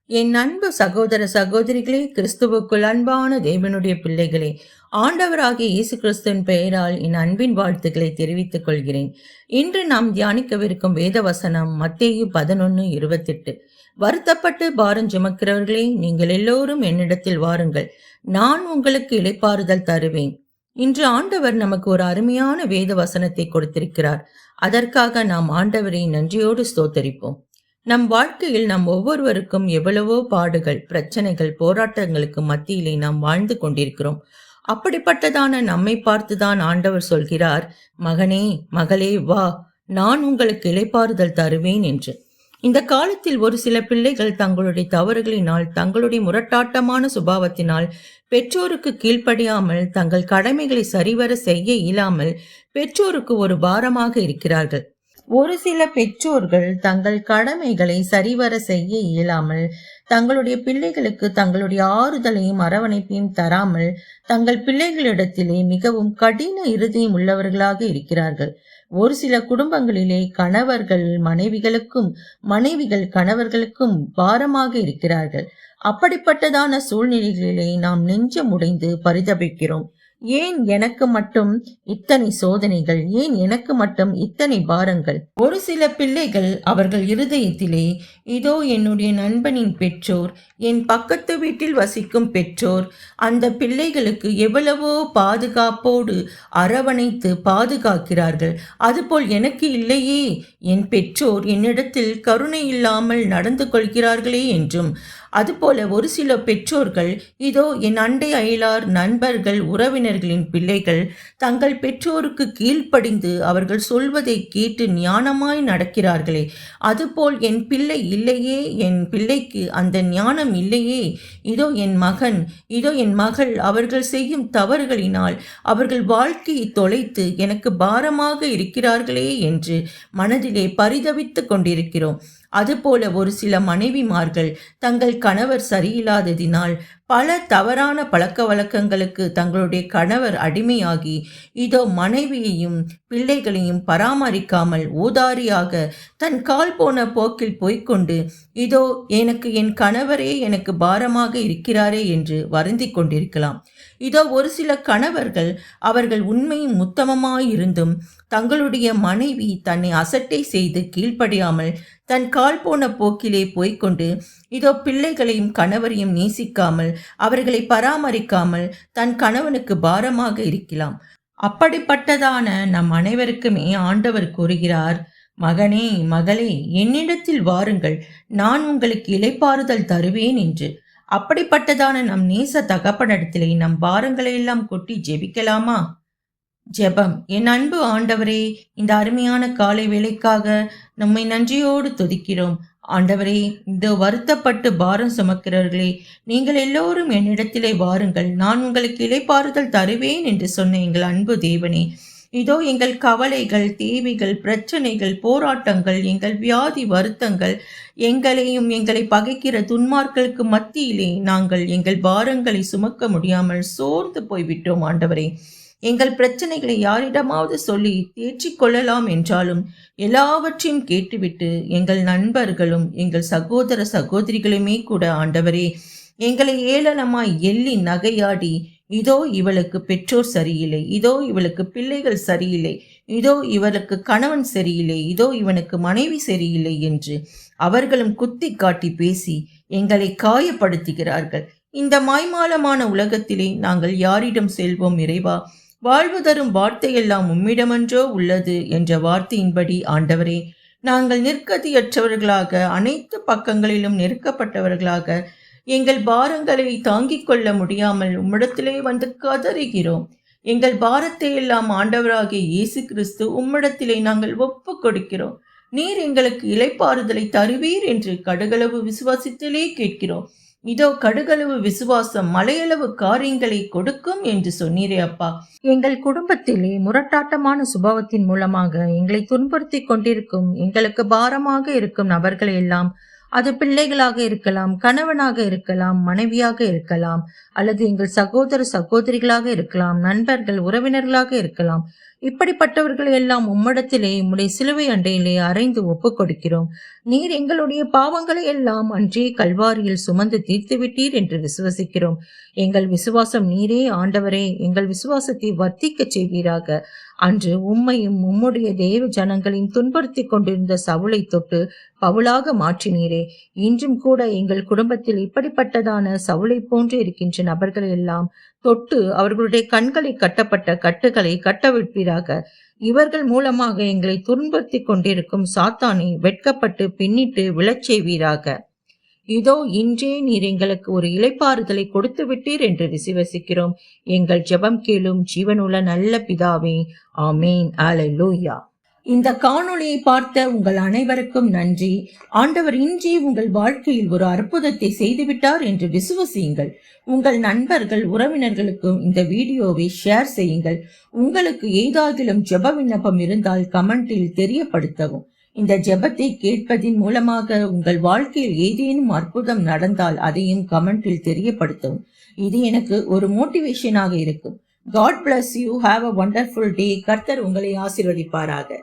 என் அன்பு சகோதர சகோதரிகளே, கிறிஸ்துவுக்குள் அன்பான தேவனுடைய பிள்ளைகளே, ஆண்டவராகிய இயேசு கிறிஸ்துவின் பெயரால் என் அன்பின் வாழ்த்துக்களை தெரிவித்துக் கொள்கிறேன். இன்று நாம் தியானிக்கவிருக்கும் வேத வசனம் மத்தேயு 11:28. வருத்தப்பட்டு பாரம் சுமக்கிறவர்களே, நீங்கள் எல்லோரும் என்னிடத்தில் வாருங்கள், நான் உங்களுக்கு இளைப்பாறுதல் தருவேன். இன்று ஆண்டவர் நமக்கு ஒரு அருமையான வேத வசனத்தை கொடுத்திருக்கிறார். அதற்காக நாம் ஆண்டவரை நன்றியோடு ஸ்தோத்தரிப்போம். நம் வாழ்க்கையில் நம் ஒவ்வொருவருக்கும் எவ்வளவோ பாடுகள், பிரச்சனைகள், போராட்டங்களுக்கு மத்தியிலே நாம் வாழ்ந்து கொண்டிருக்கிறோம். அப்படிப்பட்டதான நம்மை பார்த்துதான் ஆண்டவர் சொல்கிறார், மகனே, மகளே, வா, நான் உங்களுக்கு இளைப்பாறுதல் தருவேன் என்று. இந்த காலத்தில் ஒரு சில பிள்ளைகள் தங்களுடைய தவறுகளினால், தங்களுடைய முரட்டாட்டமான சுபாவத்தினால், பெற்றோருக்கு கீழ்ப்படியாமல், தங்கள் கடமைகளை சரிவர செய்ய இயலாமல் பெற்றோருக்கு ஒரு பாரமாக இருக்கிறார்கள். ஒரு சில பெற்றோர்கள் தங்கள் கடமைகளை சரிவர செய்ய இயலாமல், தங்களுடைய பிள்ளைகளுக்கு தங்களுடைய ஆறுதலையும் அரவணைப்பையும் தராமல், தங்கள் பிள்ளைகளிடத்திலே மிகவும் கடின இருதயம் உள்ளவர்களாக இருக்கிறார்கள். ஒரு சில குடும்பங்களிலே கணவர்கள் மனைவிகளுக்கும், மனைவிகள் கணவர்களுக்கும் பாரமாக இருக்கிறார்கள். அப்படிப்பட்டதான சூழ்நிலைகளிலே நாம் நெஞ்சம் உடைந்து பரிதபிக்கிறோம். ஏன் எனக்கு மட்டும் இத்தனை சோதனைகள்? ஏன் எனக்கு மட்டும் இத்தனை பாரங்கள்? ஒரு சில பிள்ளைகள் அவர்கள் இருதயத்திலே, இதோ என்னுடைய நண்பனின் பெற்றோர், என் பக்கத்து வீட்டில் வசிக்கும் பெற்றோர், அந்த பிள்ளைகளுக்கு எவ்வளவோ பாதுகாப்போடு அரவணைத்து பாதுகாக்கிறார்கள், அதுபோல் எனக்கு இல்லையே, என் பெற்றோர் என்னிடத்தில் கருணை இல்லாமல் நடந்து கொள்கிறார்களே என்றும், அதுபோல ஒரு சில பெற்றோர்கள், இதோ என் அண்டை அயலார், நண்பர்கள், உறவினர்களின் பிள்ளைகள் தங்கள் பெற்றோருக்கு கீழ்ப்படிந்து அவர்கள் சொல்வதை கேட்டு ஞானமாய் நடக்கிறார்களே, அதுபோல் என் பிள்ளை இல்லையே, என் பிள்ளைக்கு அந்த ஞானம் இல்லையே, இதோ என் மகன், இதோ என் மகள் அவர்கள் செய்யும் தவறுகளினால் அவர்கள் வாழ்க்கையை தொலைத்து எனக்கு பாரமாக இருக்கிறார்களே என்று மனதிலே பரிதவித்து கொண்டிருக்கிறோம். அதுபோல ஒரு சில மனைவிமார்கள் தங்கள் கணவர் சரியில்லாததினால் பல தவறான பழக்க வழக்கங்களுக்கு தங்களுடைய கணவர் அடிமையாகி, இதோ மனைவியையும் பிள்ளைகளையும் பராமரிக்காமல் ஊதாரியாக தன் கால் போன போக்கில் போய்கொண்டு, இதோ எனக்கு என் கணவரே எனக்கு பாரமாக இருக்கிறாரே என்று வருந்தி கொண்டிருக்கலாம். இதோ ஒரு சில கணவர்கள் அவர்கள் உண்மையும் உத்தமமாயிருந்தும் தங்களுடைய மனைவி தன்னை அசட்டை செய்து கீழ்ப்படியாமல் தன் கால் போன போக்கிலே போய்கொண்டு, இதோ பிள்ளைகளையும் கணவரையும் நேசிக்காமல் அவர்களை பராமரிக்காமல் தன் கணவனுக்கு பாரமாக இருக்கலாம். அப்படிப்பட்டதான நம் அனைவருக்குமே ஆண்டவர் கூறுகிறார், மகனே, மகளே, என்னிடத்தில் வாருங்கள், நான் உங்களுக்கு இளைப்பாறுதல் தருவேன் என்று. அப்படிப்பட்டதான நம் நேச தகப்பனிடத்திலே நம் பாரங்களை எல்லாம் கொட்டி ஜெபிக்கலாமா? ஜெபம். என் அன்பு ஆண்டவரே, இந்த அருமையான காலை வேளைக்காக நம்மை நன்றியோடு துதிக்கிறோம். ஆண்டவரே, இந்த வருத்தப்பட்டு பாரம் சுமக்கிறவர்களே, நீங்கள் எல்லோரும் என்னிடத்திலே வாருங்கள், நான் உங்களுக்கு இளைப்பாறுதல் தருவேன் என்று சொன்ன எங்கள் அன்பு தேவனே, இதோ எங்கள் கவலைகள், தேவைகள், பிரச்சனைகள், போராட்டங்கள், எங்கள் வியாதி வருத்தங்கள், எங்களையும் எங்களை பகைக்கிற துன்மார்களுக்கு மத்தியிலே நாங்கள் எங்கள் பாரங்களை சுமக்க முடியாமல் சோர்ந்து போய்விட்டோம். ஆண்டவரே, எங்கள் பிரச்சனைகளை யாரிடமாவது சொல்லி தேற்றிக் கொள்ளலாம் என்றாலும் எல்லாவற்றையும் கேட்டுவிட்டு எங்கள் நண்பர்களும் எங்கள் சகோதர சகோதரிகளுமே கூட ஆண்டவரே, எங்களை ஏளனமாய் எள்ளி நகையாடி, இதோ இவளுக்கு பெற்றோர் சரியில்லை, இதோ இவளுக்கு பிள்ளைகள் சரியில்லை, இதோ இவளுக்கு கணவன் சரியில்லை, இதோ இவனுக்கு மனைவி சரியில்லை என்று அவர்களும் குத்தி காட்டி பேசி எங்களை காயப்படுத்துகிறார்கள். இந்த மாய்மாலமான உலகத்திலே நாங்கள் யாரிடம் செல்வோம் இறைவா? வாழ்வு தரும் வார்த்தையெல்லாம் உம்மிடமன்றோ உள்ளது என்ற வார்த்தையின்படி ஆண்டவரே, நாங்கள் நிற்கதியற்றவர்களாக, அனைத்து பக்கங்களிலும் நெருக்கப்பட்டவர்களாக, எங்கள் பாரங்களை தாங்கிக் கொள்ள முடியாமல் உம்மிடத்திலே வந்து கதறுகிறோம். எங்கள் பாரத்தை எல்லாம் ஆண்டவராகிய இயேசு கிறிஸ்து உம்மிடத்திலே நாங்கள் ஒப்பு கொடுக்கிறோம். நீர் எங்களுக்கு இளைப்பாறுதலை தருவீர் என்று கடுகளவு விசுவாசத்திலே கேட்கிறோம். இதோ கடுகளவு விசுவாசம் மலையளவு காரியங்களை கொடுக்கும் என்று சொன்னீரே அப்பா. எங்கள் குடும்பத்திலே முரட்டாட்டமான சுபாவத்தின் மூலமாக எங்களை துன்புறுத்தி கொண்டிருக்கும், எங்களுக்கு பாரமாக இருக்கும் நபர்களை எல்லாம், அது பிள்ளைகளாக இருக்கலாம், கணவனாக இருக்கலாம், மனைவியாக இருக்கலாம், அல்லது எங்கள் சகோதர சகோதரிகளாக இருக்கலாம், நண்பர்கள், உறவினர்களாக இருக்கலாம், இப்படிப்பட்டவர்களை எல்லாம் உம்மிடத்திலே உம்முடைய சிலுவை அண்டையிலே அறைந்து ஒப்புக் கொடுக்கிறோம். நீர் எங்களுடைய பாவங்களை எல்லாம் அன்றே கல்வாரியில் சுமந்து தீர்த்து விட்டீர் என்று விசுவசிக்கிறோம். எங்கள் விசுவாசம் நீரே ஆண்டவரே, எங்கள் விசுவாசத்தை வர்த்திக்கச் செய்வீராக. அன்று உம்மையும் உம்முடைய தேவ ஜனங்களையும் துன்புறுத்தி கொண்டிருந்த சவுலை தொட்டு பவுலாக மாற்றினீரே. இன்றும் கூட எங்கள் குடும்பத்தில் இப்படிப்பட்டதான சவுளை போன்று இருக்கின்ற நபர்கள் எல்லாம் தொட்டு அவர்களுடைய கண்களை கட்டப்பட்ட கட்டுகளை கட்டவிழ்ப்பீராக. இவர்கள் மூலமாக எங்களை துன்புறுத்தி கொண்டிருக்கும் சாத்தானை வெட்கப்பட்டு பின்னிட்டு விழச் செய்வீராக. இதோ இன்றே நீர் எங்களுக்கு ஒரு இளைப்பாறுதலை கொடுத்து விட்டீர் என்று விசுவசிக்கிறோம். எங்கள் ஜெபம் கேளும் ஜீவனுள்ள நல்ல பிதாவே. ஆமேன். அல்லேலூயா. இந்த காணொளியை பார்த்த உங்கள் அனைவருக்கும் நன்றி. ஆண்டவர் இன்றே உங்கள் வாழ்க்கையில் ஒரு அற்புதத்தை செய்துவிட்டார் என்று விசுவசியுங்கள். உங்கள் நண்பர்கள் உறவினர்களுக்கும் இந்த வீடியோவை ஷேர் செய்யுங்கள். உங்களுக்கு ஏதாகிலும் ஜெப விண்ணப்பம் இருந்தால் கமெண்டில் தெரியப்படுத்தவும். இந்த ஜெபத்தை கேட்பதின் மூலமாக உங்கள் வாழ்க்கையில் ஏதேனும் அற்புதம் நடந்தால் அதையும் கமெண்டில் தெரியப்படுத்தவும். இது எனக்கு ஒரு மோட்டிவேஷனாக இருக்கும். God bless you. Have a wonderful day. கர்த்தர் உங்களை ஆசீர்வதிப்பாராக.